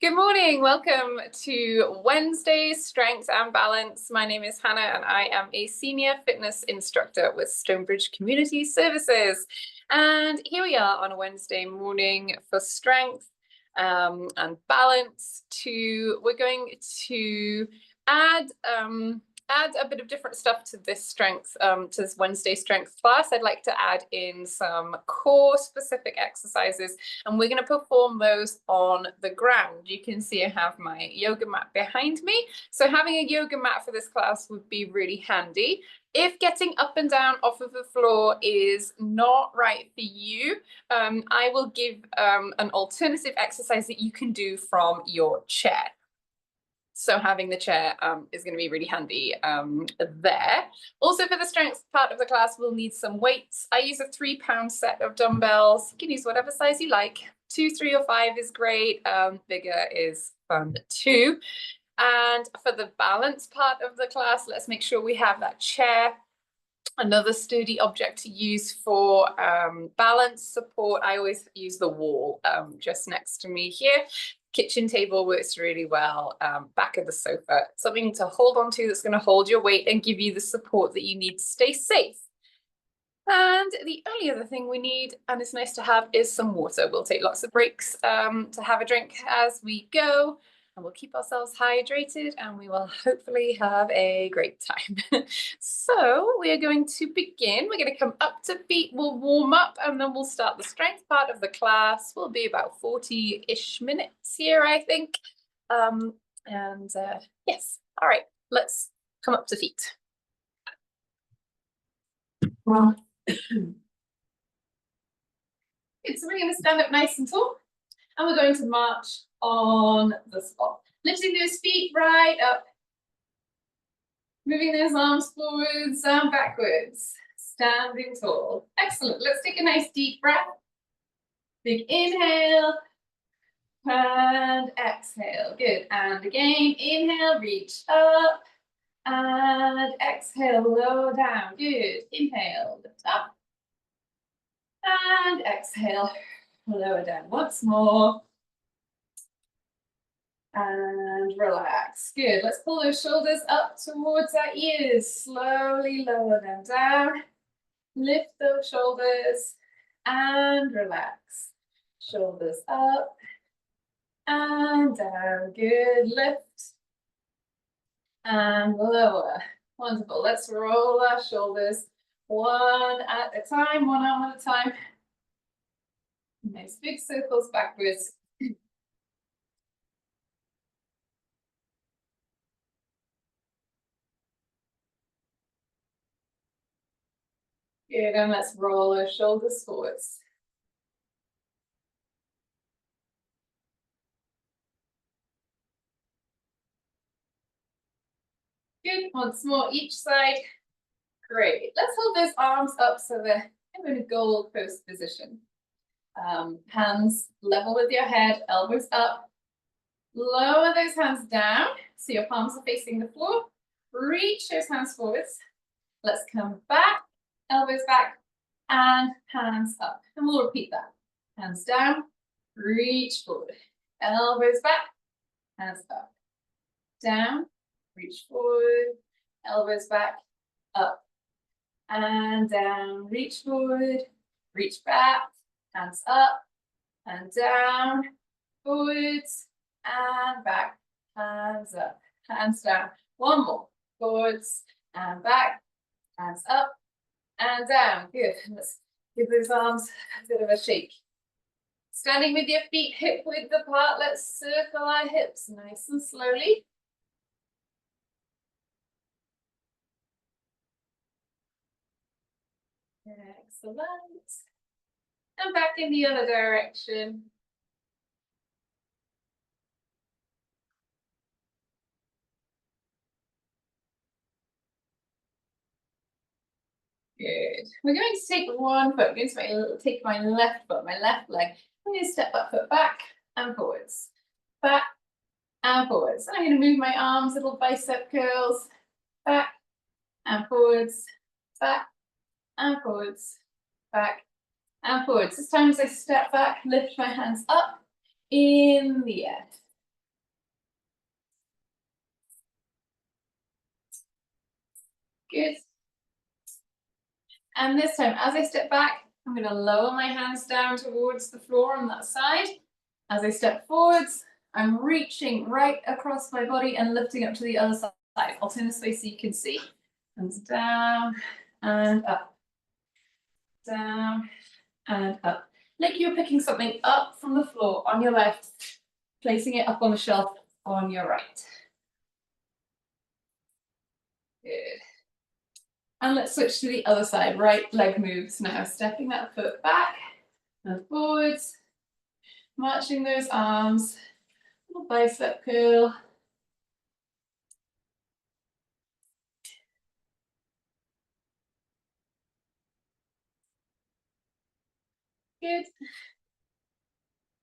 Good morning. Welcome to Wednesday's Strength and Balance. My name is Hannah and I am a senior fitness instructor with Stonebridge Community Services. And here we are on a Wednesday morning for strength and balance. We're going to add a bit of different stuff to this strength, to this Wednesday strength class. I'd like to add in some core specific exercises, and we're going to perform those on the ground. You can see I have my yoga mat behind me. So having a yoga mat for this class would be really handy. If getting up and down off of the floor is not right for you, I will give an alternative exercise that you can do from your chair. So having the chair is going to be really handy there. Also for the strength part of the class, we'll need some weights. I use a 3-pound set of dumbbells. You can use whatever size you like. 2, 3, or 5 is great. Bigger is fun too. And for the balance part of the class, let's make sure we have that chair. Another sturdy object to use for balance support. I always use the wall just next to me here. Kitchen table works really well, back of the sofa, something to hold on to that's going to hold your weight and give you the support that you need to stay safe. And the only other thing we need, and it's nice to have, is some water. We'll take lots of breaks to have a drink as we go, and we'll keep ourselves hydrated, and we will hopefully have a great time. So we are going to begin. We're going to come up to feet. We'll warm up, and then we'll start the strength part of the class. We'll be about 40-ish minutes here, I think. Yes, all right, let's come up to feet. Well, good, so we're going to stand up nice and tall, and we're going to march on the spot. Lifting those feet right up, moving those arms forwards and backwards, standing tall. Excellent. Let's take a nice deep breath. Big inhale and exhale. Good. And again, inhale, reach up, and exhale, lower down. Good. Inhale, lift up, and exhale, lower down. Once more. And relax. Good. Let's pull those shoulders up towards our ears. Slowly lower them down. Lift those shoulders and relax. Shoulders up and down. Good. Lift and lower. Wonderful. Let's roll our shoulders one at a time, one arm at a time. Nice big circles backwards. Good, and let's roll our shoulders forwards. Good, once more each side. Great, let's hold those arms up so they're in a goal post position. Hands level with your head, elbows up. Lower those hands down, so your palms are facing the floor. Reach those hands forwards. Let's come back, elbows back, and hands up. And we'll repeat that. Hands down, reach forward. Elbows back, hands up. Down, reach forward, elbows back, up. And down, reach forward, reach back, hands up, and down, forwards, and back, hands up, hands down. One more, forwards, and back, hands up, and down. Good. Let's give those arms a bit of a shake. Standing with your feet hip width apart, let's circle our hips nice and slowly. Excellent. And back in the other direction. Good. We're going to take one foot. I'm going to take my left foot, my left leg. I'm going to step that foot back and forwards. Back and forwards. And I'm going to move my arms, little bicep curls. Back and forwards. Back and forwards. Back and forwards. This time as I step back, lift my hands up in the air. Good. And this time, as I step back, I'm going to lower my hands down towards the floor on that side. As I step forwards, I'm reaching right across my body and lifting up to the other side. I'll turn this way so you can see. Hands down and up. Down and up. Like you're picking something up from the floor on your left, placing it up on the shelf on your right. Good. And let's switch to the other side. Right leg moves now. Stepping that foot back and forwards. Marching those arms. Little bicep curl. Good.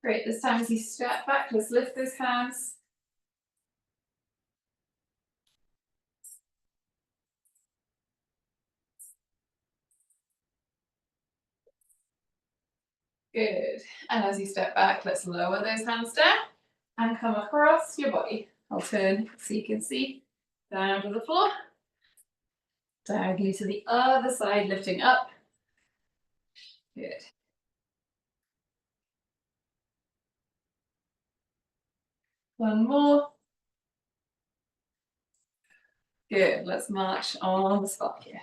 Great. This time as you step back, let's lift those hands. Good. And as you step back, let's lower those hands down and come across your body. I'll turn so you can see. Down to the floor. Diagonally to the other side, lifting up. Good. One more. Good. Let's march on the spot here.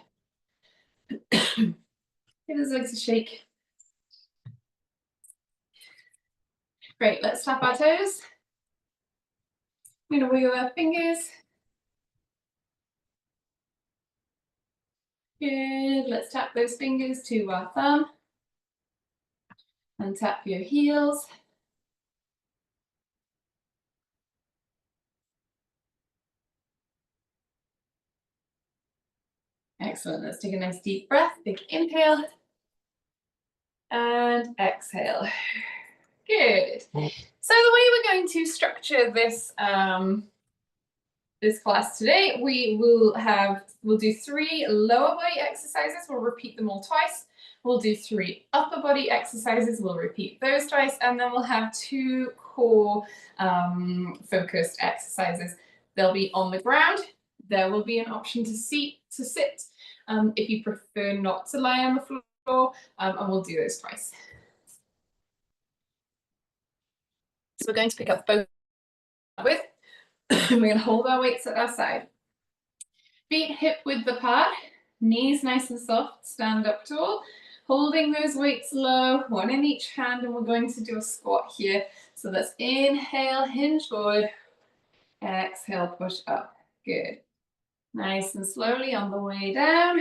Give those legs a shake. Great. Let's tap our toes. I'm going to wiggle our fingers. Good. Let's tap those fingers to our thumb. And tap your heels. Excellent. Let's take a nice deep breath. Big inhale. And exhale. Good. So the way we're going to structure this this class today, we'll do 3 lower body exercises. We'll repeat them all twice. We'll do 3 upper body exercises. We'll repeat those twice, and then we'll have 2 core focused exercises. They'll be on the ground. There will be an option to sit if you prefer not to lie on the floor, and we'll do those twice. So we're going to pick up both with. We're going to hold our weights at our side. Feet hip width apart, knees nice and soft, stand up tall. Holding those weights low, one in each hand, and we're going to do a squat here. So let's inhale, hinge forward. Exhale, push up. Good. Nice and slowly on the way down.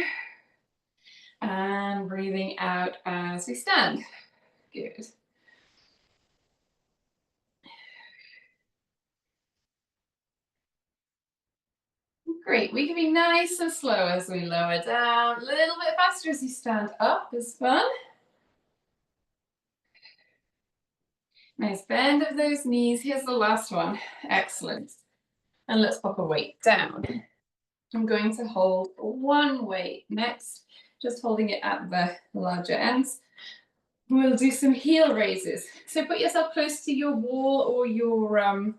And breathing out as we stand. Good. Great. We can be nice and slow as we lower down. A little bit faster as you stand up is fun. Nice bend of those knees. Here's the last one. Excellent. And let's pop a weight down. I'm going to hold one weight next, just holding it at the larger ends. We'll do some heel raises. So put yourself close to your wall or your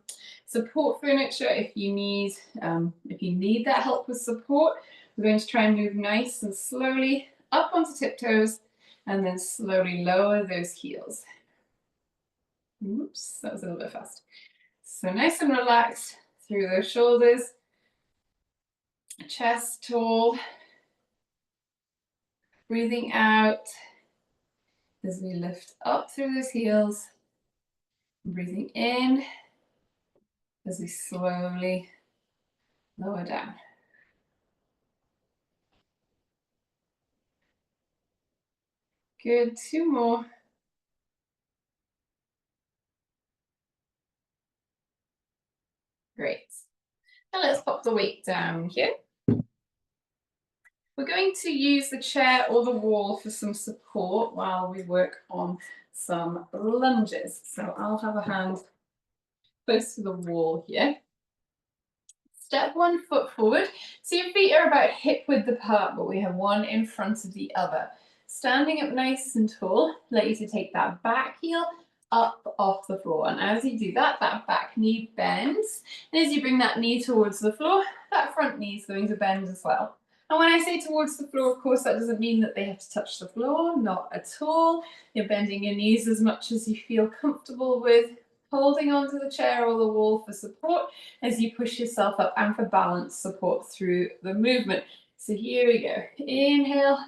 support furniture if you need that help with support. We're going to try and move nice and slowly up onto tiptoes and then slowly lower those heels. Oops, that was a little bit fast. So nice and relaxed through those shoulders, chest tall, breathing out as we lift up through those heels, breathing in as we slowly lower down. Good, 2 more. Great. Now let's pop the weight down here. We're going to use the chair or the wall for some support while we work on some lunges. So I'll have a hand close to the wall here. Step 1 foot forward. So your feet are about hip width apart, but we have one in front of the other. Standing up nice and tall, let you to take that back heel up off the floor. And as you do that, that back knee bends. And as you bring that knee towards the floor, that front knee is going to bend as well. And when I say towards the floor, of course, that doesn't mean that they have to touch the floor, not at all. You're bending your knees as much as you feel comfortable with, holding onto the chair or the wall for support as you push yourself up and for balance support through the movement. So here we go. Inhale,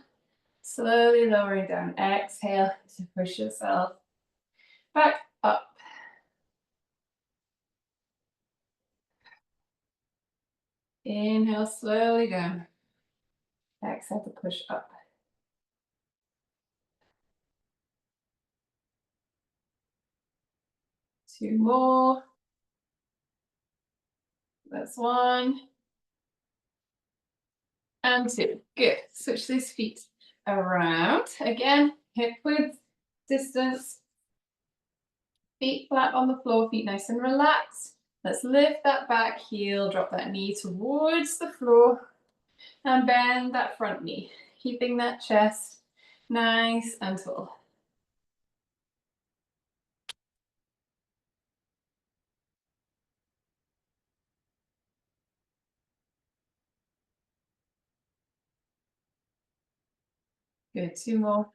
slowly lowering down. Exhale to push yourself back up. Inhale, slowly down. Exhale to push up. Two more. That's one. And two. Good. Switch those feet around. Again, hip width, distance. Feet flat on the floor, feet nice and relaxed. Let's lift that back heel, drop that knee towards the floor, and bend that front knee, keeping that chest nice and tall. Good. Two more.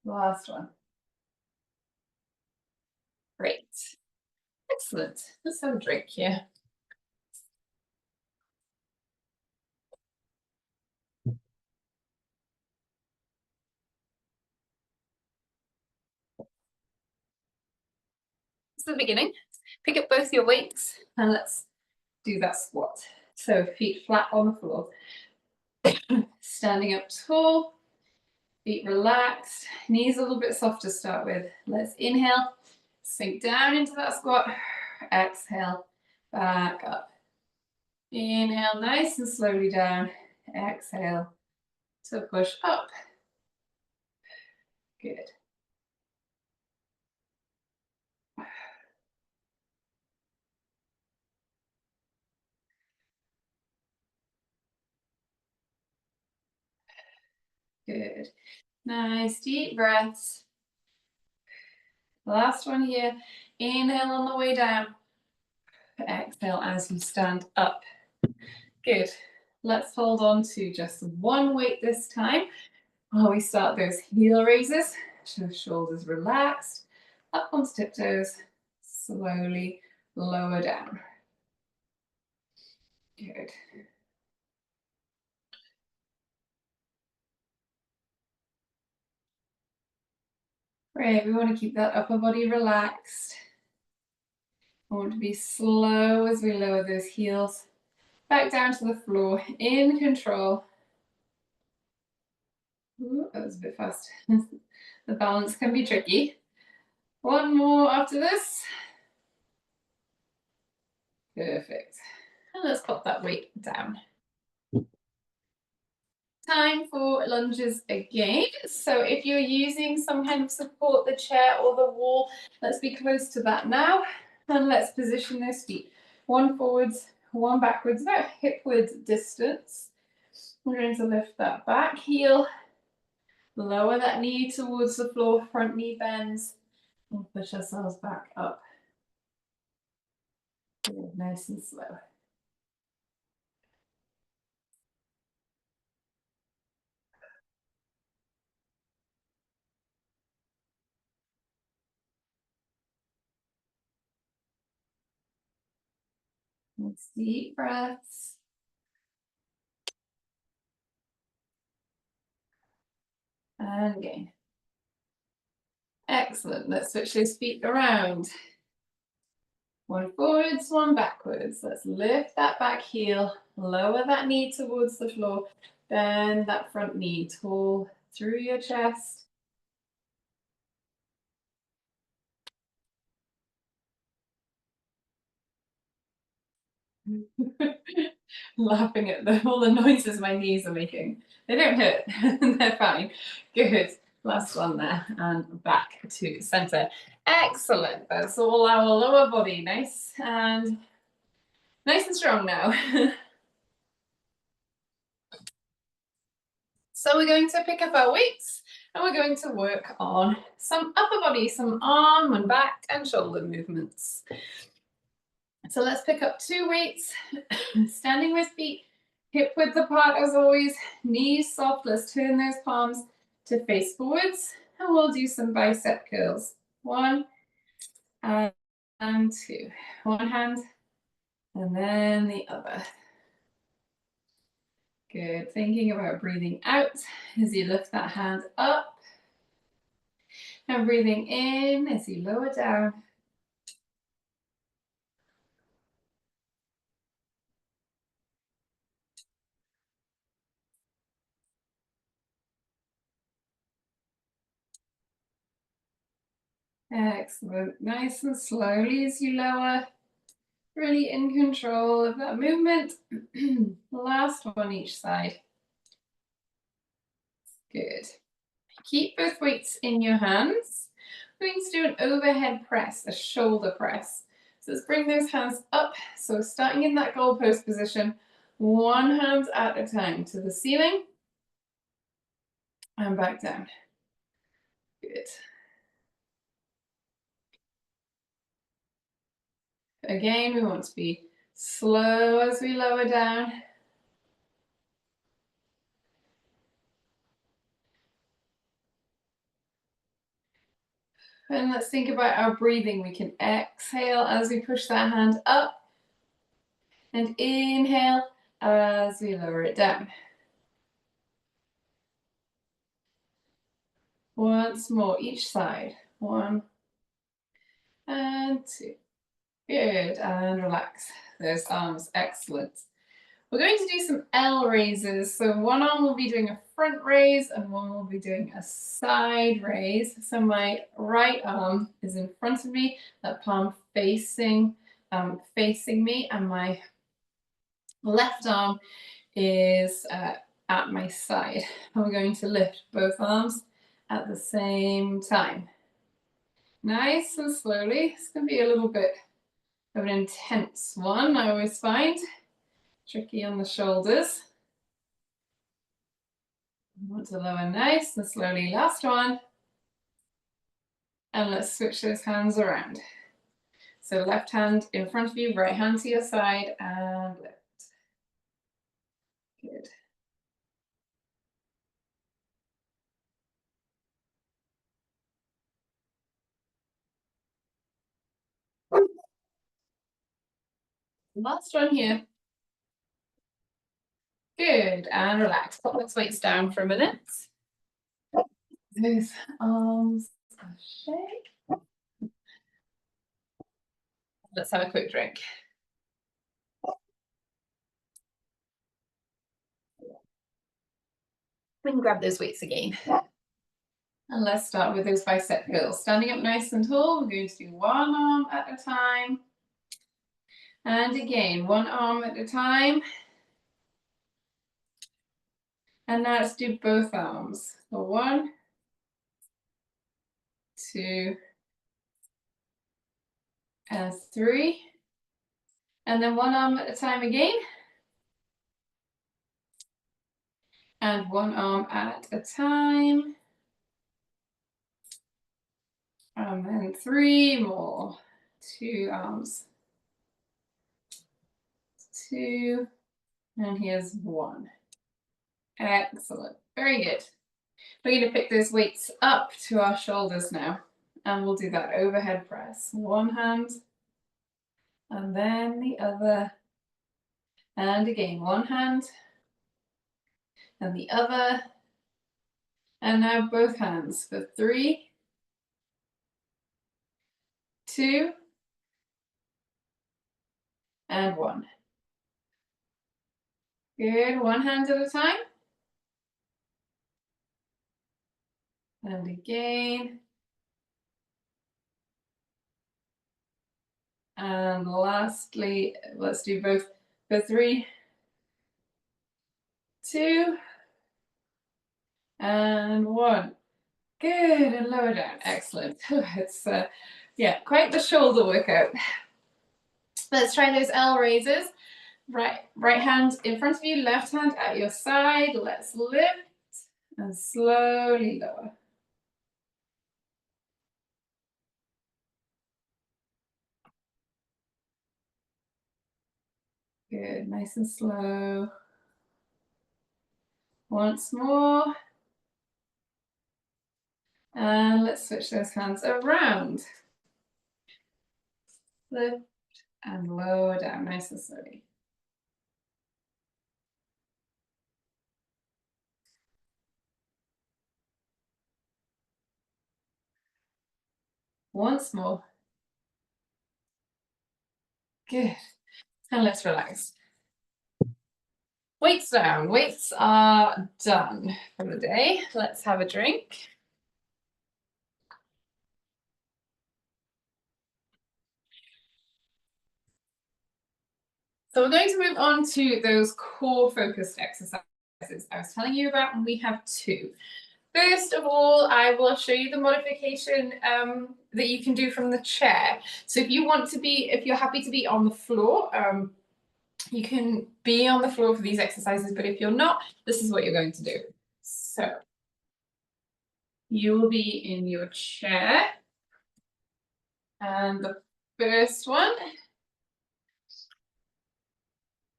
Last one. Great. Excellent. Let's have a drink here. So the beginning, pick up both your weights and let's do that squat. So feet flat on the floor. Standing up tall, feet relaxed, knees a little bit soft to start with. Let's inhale, sink down into that squat. Exhale, back up. Inhale, nice and slowly down. Exhale to push up. Good. Good. Nice deep breaths. Last one here. Inhale on the way down. Exhale as you stand up. Good. Let's hold on to just one weight this time while we start those heel raises. Shoulders relaxed. Up on tiptoes. Slowly lower down. Good. Great. We want to keep that upper body relaxed. I want to be slow as we lower those heels back down to the floor in control. Ooh, that was a bit fast. The balance can be tricky. One more after this. Perfect. And let's pop that weight down. Time for lunges again. So if you're using some kind of support, the chair or the wall, let's be close to that now. And let's position those feet. One forwards, one backwards, about hip width distance. We're going to lift that back heel, lower that knee towards the floor, front knee bends, and push ourselves back up. Good, nice and slow. Nice deep breaths. And again. Excellent. Let's switch those feet around. One forwards, one backwards. Let's lift that back heel, lower that knee towards the floor, bend that front knee tall through your chest. Laughing at all the noises my knees are making. They don't hurt, they're fine. Good. Last one there, and back to center. Excellent. That's all our lower body. Nice and strong now. So we're going to pick up our weights and we're going to work on some upper body, some arm and back and shoulder movements. So let's pick up 2 weights, standing with feet hip width apart as always, knees soft. Let's turn those palms to face forwards, and we'll do some bicep curls. 1 and 2. One hand and then the other. Good. Thinking about breathing out as you lift that hand up, and breathing in as you lower down. Excellent. Nice and slowly as you lower, really in control of that movement. Last one each side. Good. Keep both weights in your hands. We're going to do an overhead press, a shoulder press. So let's bring those hands up. So starting in that goalpost position, one hand at a time to the ceiling and back down. Good. Again, we want to be slow as we lower down. And let's think about our breathing. We can exhale as we push that hand up and inhale as we lower it down. Once more, each side. 1 and 2. Good, and relax those arms. Excellent. We're going to do some L raises. So one arm will be doing a front raise and one will be doing a side raise. So my right arm is in front of me, that palm facing me, and my left arm is at my side. And we're going to lift both arms at the same time. Nice and slowly. It's going to be a little bit of an intense one, I always find. Tricky on the shoulders. I want to lower nice and slowly. Last one. And let's switch those hands around. So left hand in front of you, right hand to your side, and lift. Good. Last one here. Good, and relax. Put those weights down for a minute. Those arms are shake. Let's have a quick drink. We can grab those weights again. And let's start with those bicep curls. Standing up nice and tall, we're going to do one arm at a time. And again, one arm at a time. And now let's do both arms. So 1, 2, and 3. And then one arm at a time again. And one arm at a time. And then 3 more. 2 arms. 2. And here's 1. Excellent. Very good. We're going to pick those weights up to our shoulders now. And we'll do that overhead press. One hand. And then the other. And again, one hand. And the other. And now both hands for 3, 2, and 1. Good. One hand at a time. And again. And lastly, let's do both for 3, 2, and 1. Good, and lower down. Excellent. It's yeah, quite the shoulder workout. Let's try those L raises. Right hand in front of you, left hand at your side. Let's lift and slowly lower. Good, nice and slow. Once more. And let's switch those hands around. Lift and lower down, nice and slowly. Once more. Good. And let's relax. Weights down. Weights are done for the day. Let's have a drink. So we're going to move on to those core focused exercises I was telling you about, and we have two. First of all, I will show you the modification that you can do from the chair. So if you're happy to be on the floor, you can be on the floor for these exercises, but if you're not, this is what you're going to do. So you will be in your chair, and the first one,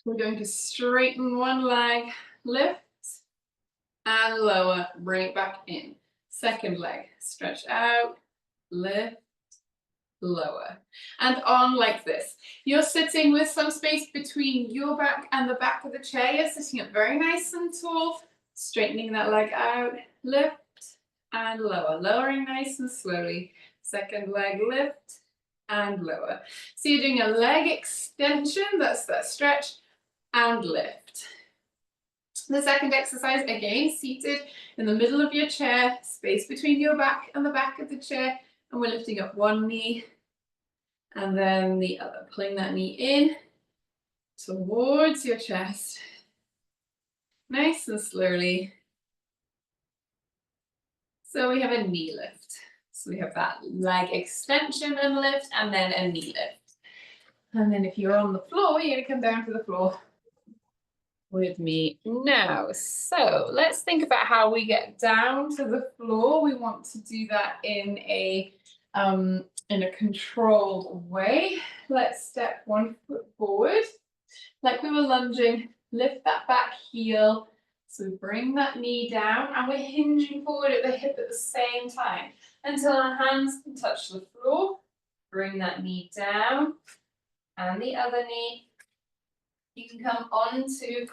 we're going to straighten one leg, lift, and lower, bring it back in. Second leg, stretch out, lift, lower. And on like this. You're sitting with some space between your back and the back of the chair. You're sitting up very nice and tall, straightening that leg out, lift and lower, lowering nice and slowly. Second leg, lift and lower. So you're doing a leg extension, that's that stretch, and lift. The second exercise, again, seated in the middle of your chair, space between your back and the back of the chair, and we're lifting up one knee and then the other, pulling that knee in towards your chest, nice and slowly. So we have a knee lift. So we have that leg extension and lift, and then a knee lift. And then if you're on the floor, you're going to come down to the floor with me now. So let's think about how we get down to the floor. We want to do that in a controlled way. Let's step one foot forward, like we were lunging. Lift that back heel. So we bring that knee down, and we're hinging forward at the hip at the same time until our hands can touch the floor. Bring that knee down, and the other knee. You can come onto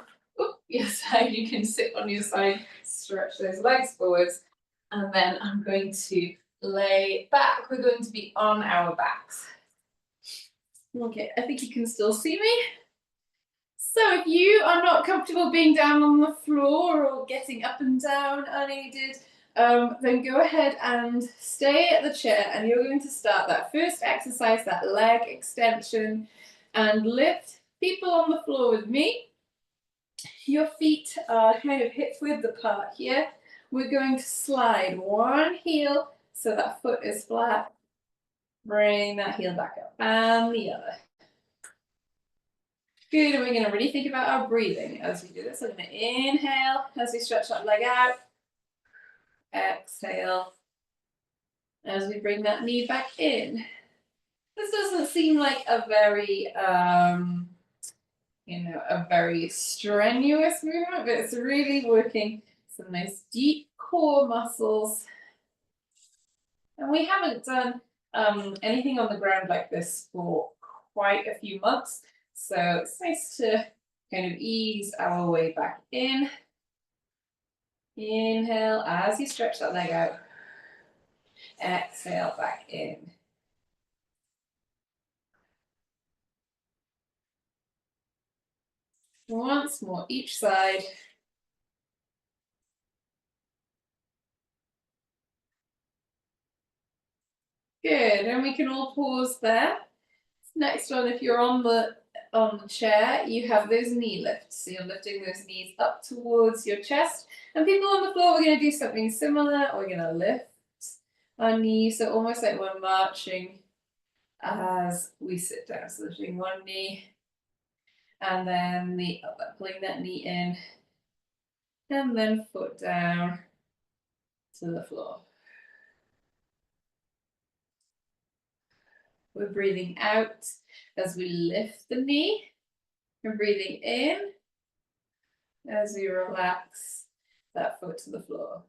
your side, you can sit on your side, stretch those legs forwards, and then I'm going to lay back. We're going to be on our backs. Okay, I think you can still see me. So if you are not comfortable being down on the floor or getting up and down unaided, then go ahead and stay at the chair, and you're going to start that first exercise, that leg extension and lift. People on the floor with me. Your feet are kind of hip width apart here. We're going to slide one heel so that foot is flat. Bring that heel back up, and the other. Good, and we're going to really think about our breathing as we do this. We're going to inhale as we stretch that leg out. Exhale as we bring that knee back in. This doesn't seem like a very a very strenuous movement, but it's really working some nice deep core muscles. And we haven't done anything on the ground like this for quite a few months, so it's nice to kind of ease our way back in. Inhale as you stretch that leg out. Exhale back in. Once more, each side. Good, and we can all pause there. Next one, if you're on the chair, you have those knee lifts. So you're lifting those knees up towards your chest. And people on the floor, we're going to do something similar. We're going to lift our knees, so almost like we're marching as we sit down. So lifting one knee, and then the other, pulling that knee in, and then foot down to the floor. We're breathing out as we lift the knee, And breathing in as we relax that foot to the floor.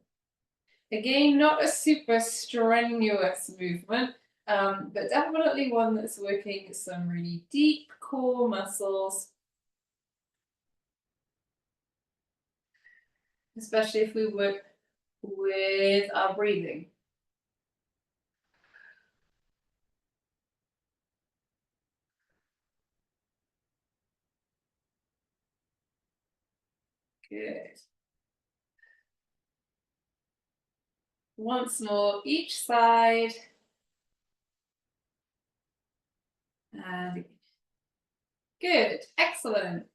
Again, not a super strenuous movement, but definitely one that's working some really deep core muscles, especially if we work with our breathing. Good. Once more, each side. And good, excellent.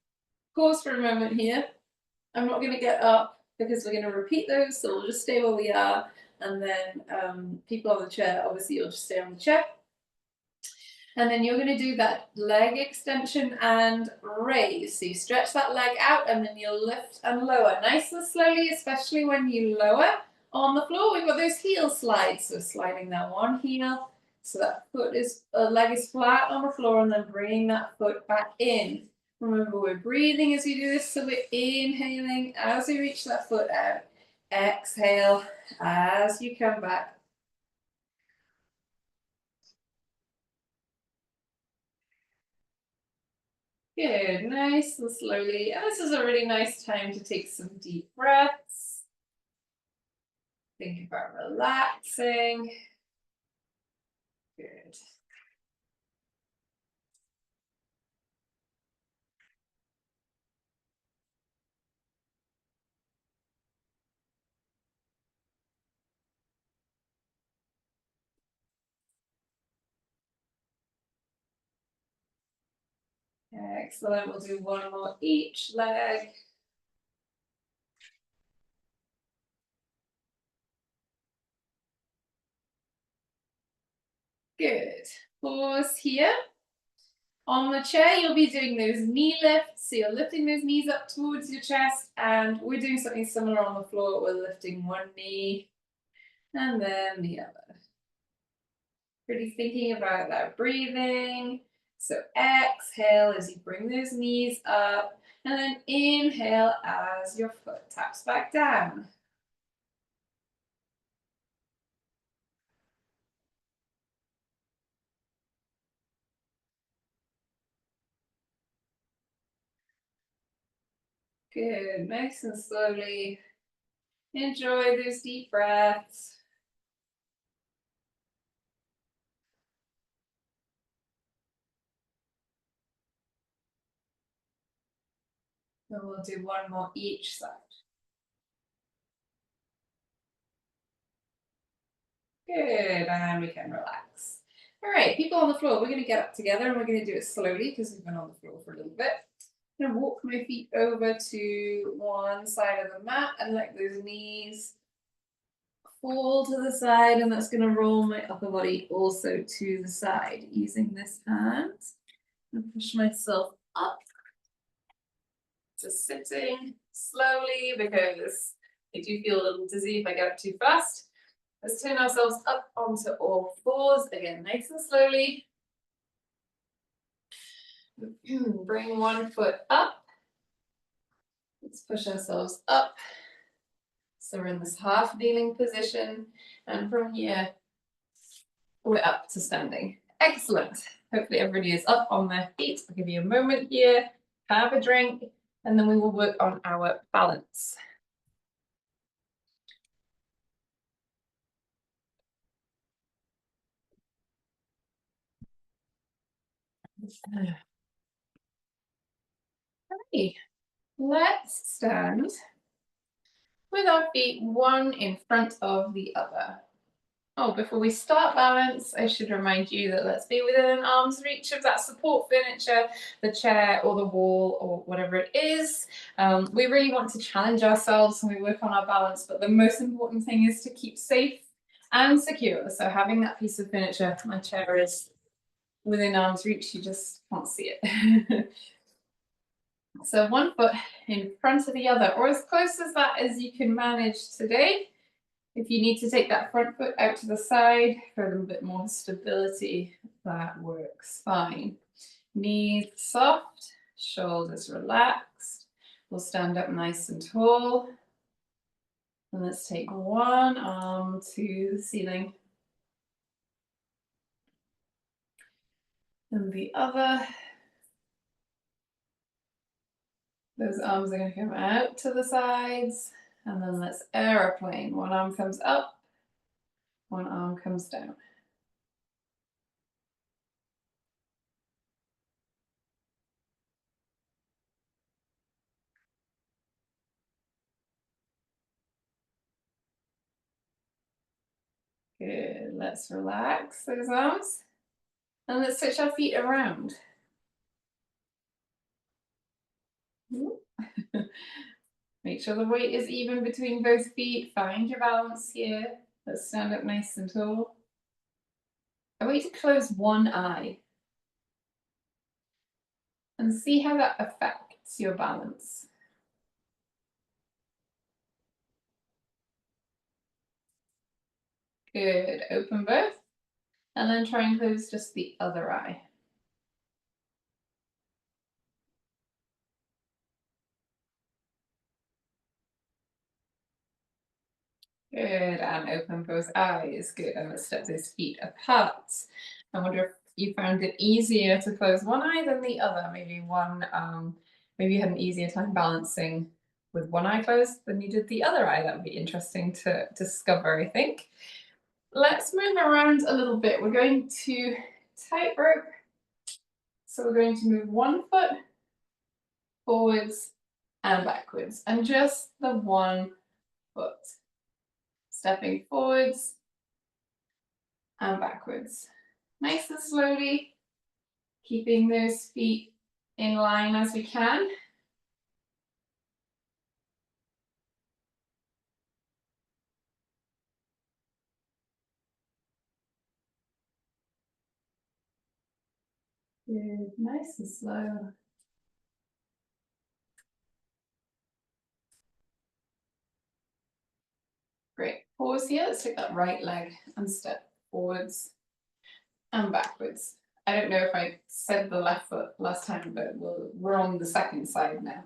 Pause for a moment here. I'm not going to get up because we're going to repeat those, so we'll just stay where we are. And then people on the chair, obviously you'll just stay on the chair. And then you're going to do that leg extension and raise. So you stretch that leg out and then you'll lift and lower nice and slowly, especially when you lower on the floor. We've got those heel slides. So sliding that one heel so that leg is flat on the floor and then bringing that foot back in. Remember, we're breathing as we do this. So we're inhaling as we reach that foot out. Exhale as you come back. Good, nice and slowly. And this is a really nice time to take some deep breaths. Think about relaxing. Good. Excellent. We'll do one more each leg. Good. Pause here. On the chair, you'll be doing those knee lifts. So you're lifting those knees up towards your chest, and we're doing something similar on the floor. We're lifting one knee and then the other. Really thinking about that breathing. So exhale as you bring those knees up, and then inhale as your foot taps back down. Good, nice and slowly. Enjoy those deep breaths. And we'll do one more each side. Good, and we can relax. All right, people on the floor, we're going to get up together and we're going to do it slowly because we've been on the floor for a little bit. I'm going to walk my feet over to one side of the mat and let those knees fall to the side, and that's going to roll my upper body also to the side using this hand. And push myself up to sitting slowly because I do feel a little dizzy if I get up too fast. Let's turn ourselves up onto all fours, again, nice and slowly. Bring one foot up. Let's push ourselves up. So we're in this half kneeling position, and from here, we're up to standing. Excellent. Hopefully everybody is up on their feet. I'll give you a moment here, have a drink, and then we will work on our balance. Okay, let's stand with our feet one in front of the other. Oh, before we start balance, I should remind you that let's be within an arm's reach of that support furniture, the chair or the wall or whatever it is. We really want to challenge ourselves when we work on our balance, but the most important thing is to keep safe and secure. So having that piece of furniture, my chair is within arm's reach, you just can't see it. So one foot in front of the other, or as close as that as you can manage today. If you need to take that front foot out to the side for a little bit more stability, that works fine. Knees soft, shoulders relaxed. We'll stand up nice and tall. And let's take one arm to the ceiling. And the other. Those arms are going to come out to the sides. And then let's aeroplane. One arm comes up, one arm comes down. Good. Let's relax those arms. And let's switch our feet around. Make sure the weight is even between both feet. Find your balance here. Let's stand up nice and tall. I want you to close one eye and see how that affects your balance. Good. Open both. And then try and close just the other eye. Good, and open both eyes. Good, and let's step those feet apart. I wonder if you found it easier to close one eye than the other. Maybe you had an easier time balancing with one eye closed than you did the other eye. That would be interesting to discover, I think. Let's move around a little bit. We're going to tightrope. So we're going to move one foot forwards and backwards, and just the one foot. Stepping forwards and backwards. Nice and slowly, keeping those feet in line as we can. Good, nice and slow. Great, pause here. Let's take that right leg and step forwards and backwards. I don't know if I said the left foot last time, but we're on the second side now.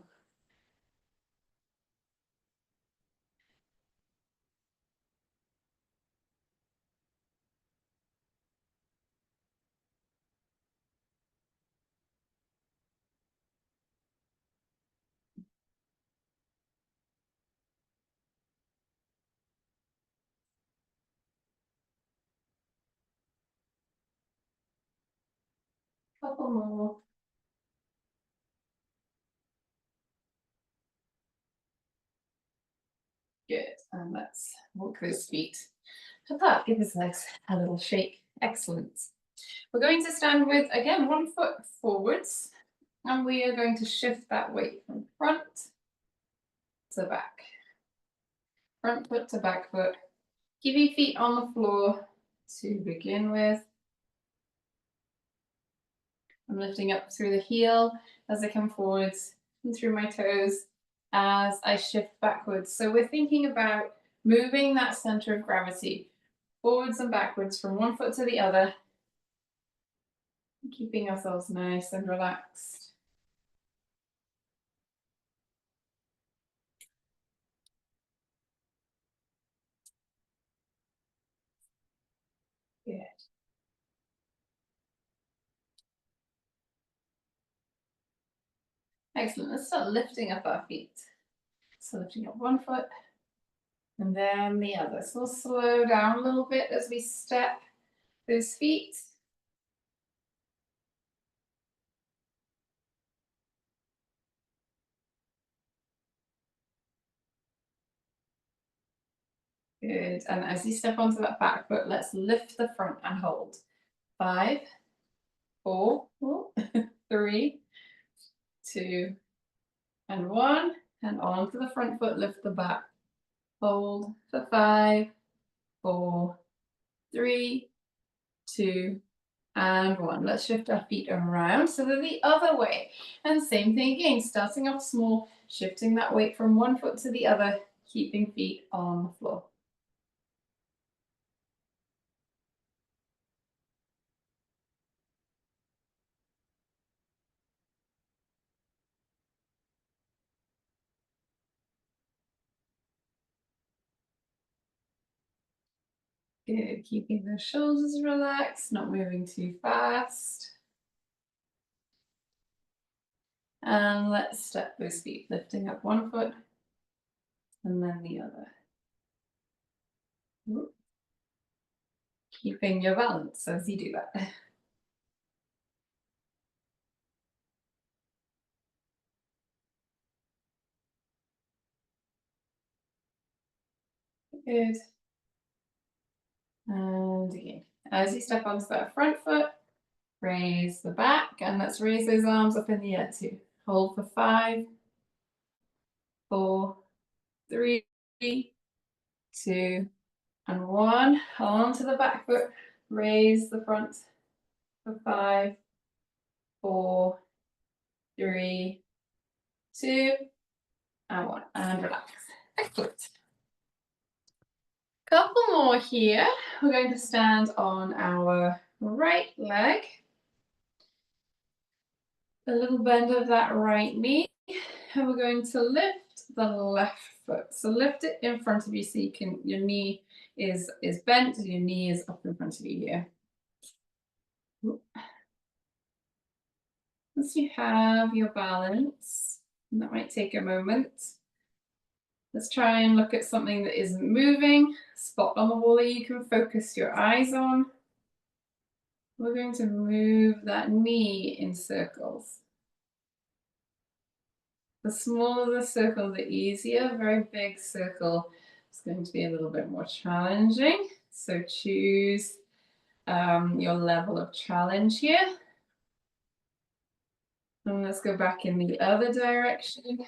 Couple more. Good, and let's walk those feet apart. Give his legs a little shake. Excellent. We're going to stand with, again, one foot forwards, and we are going to shift that weight from front to back. Front foot to back foot. Keep your feet on the floor to begin with. I'm lifting up through the heel as I come forwards and through my toes as I shift backwards. So we're thinking about moving that center of gravity forwards and backwards from one foot to the other, keeping ourselves nice and relaxed. Good. Excellent. Let's start lifting up our feet. So lifting up one foot and then the other. So we'll slow down a little bit as we step those feet. Good. And as you step onto that back foot, let's lift the front and hold. 5, 4, 3, 2, and 1. And onto the front foot, lift the back. Hold for 5, 4, 3, 2, and 1. Let's shift our feet around so they're the other way. And same thing again, starting off small, shifting that weight from one foot to the other, keeping feet on the floor. Good, keeping the shoulders relaxed, not moving too fast. And let's step those feet, lifting up one foot and then the other. Keeping your balance as you do that. Good. And again, as you step onto that front foot, raise the back, and let's raise those arms up in the air too. Hold for 5, 4, 3, 2, and 1. Hold on to the back foot, raise the front for 5, 4, 3, 2, and 1. And relax. Excellent. Couple more here. We're going to stand on our right leg. A little bend of that right knee. And we're going to lift the left foot. So lift it in front of you so you can, your knee is bent, your knee is up in front of you here. Once you have your balance, and that might take a moment, let's try and look at something that isn't moving, spot on the wall that you can focus your eyes on. We're going to move that knee in circles. The smaller the circle, the easier. A very big circle is going to be a little bit more challenging. So choose your level of challenge here. And let's go back in the other direction.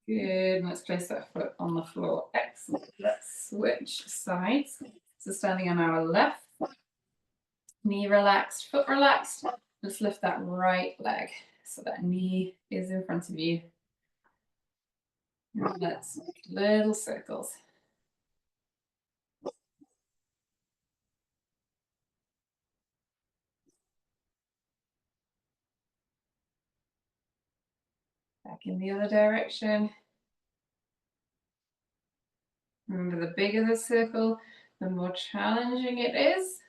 Good, let's place that foot on the floor. Excellent. Let's switch sides. So standing on our left, knee relaxed, foot relaxed. Let's lift that right leg so that knee is in front of you. And let's make little circles. Back in the other direction. Remember, the bigger the circle, the more challenging it is.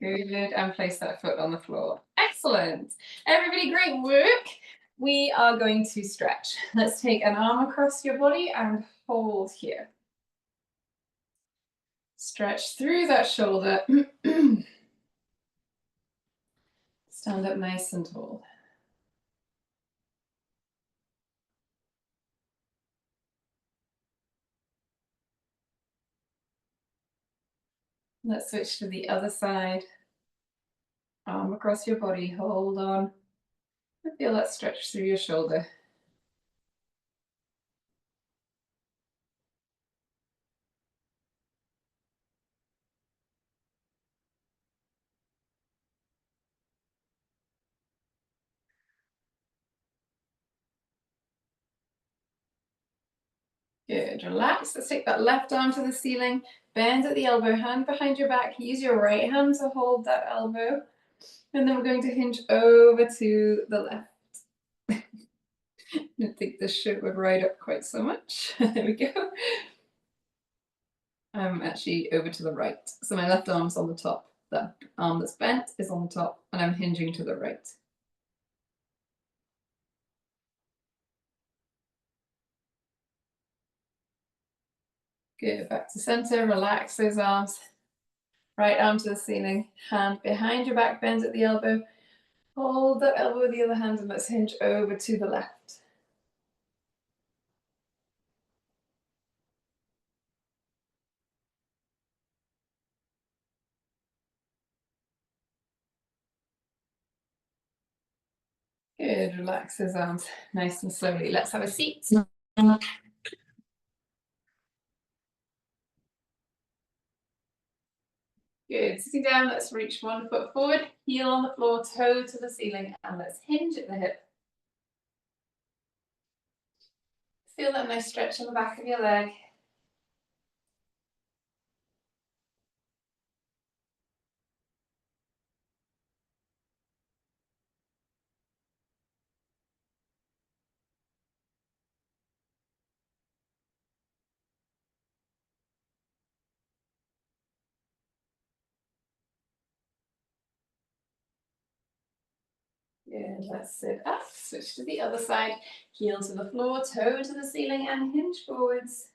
Good, and place that foot on the floor. Excellent. Everybody, great work. We are going to stretch. Let's take an arm across your body and hold here. Stretch through that shoulder. Stand up nice and tall. Let's switch to the other side. Arm across your body, hold on. Feel that stretch through your shoulder. Good, relax. Let's take that left arm to the ceiling, bend at the elbow, hand behind your back. Use your right hand to hold that elbow. And then we're going to hinge over to the left. I didn't think this shirt would ride up quite so much. There we go. I'm actually over to the right. So my left arm's on the top. The arm that's bent is on the top, and I'm hinging to the right. Good, back to center, relax those arms. Right arm to the ceiling, hand behind your back, bend at the elbow. Hold that elbow with the other hand and let's hinge over to the left. Good, relax those arms nice and slowly. Let's have a seat. Good, sitting down, let's reach one foot forward, heel on the floor, toe to the ceiling, and let's hinge at the hip. Feel that nice stretch on the back of your leg. Good, let's sit up, switch to the other side, heel to the floor, toe to the ceiling, and hinge forwards.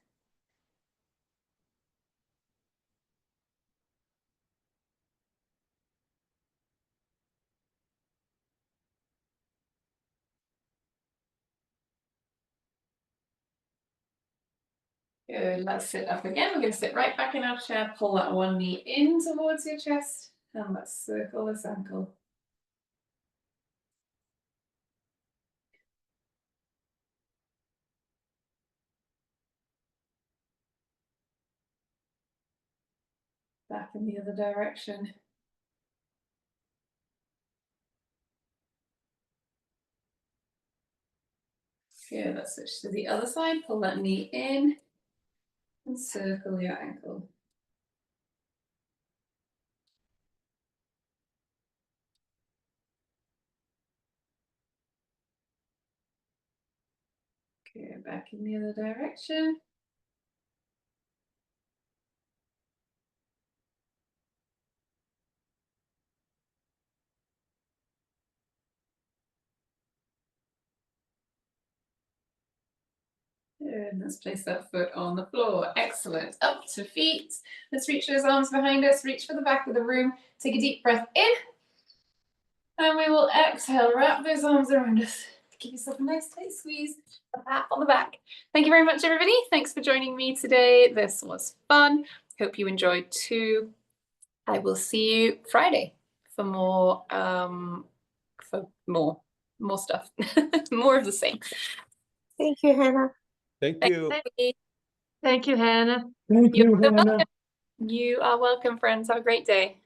Good, let's sit up again. We're going to sit right back in our chair, pull that one knee in towards your chest, and let's circle this ankle. Back in the other direction. Good, let's switch to the other side, pull that knee in, and circle your ankle. Good, back in the other direction. Good, let's place that foot on the floor. Excellent. Up to feet. Let's reach those arms behind us, reach for the back of the room. Take a deep breath in. And we will exhale, wrap those arms around us. Give yourself a nice tight squeeze, a pat on the back. Thank you very much, everybody. Thanks for joining me today. This was fun. Hope you enjoyed too. I will see you Friday for more stuff. More of the same. Thank you, Hannah. Thank you. Thank you, Hannah. You are welcome, friends. Have a great day.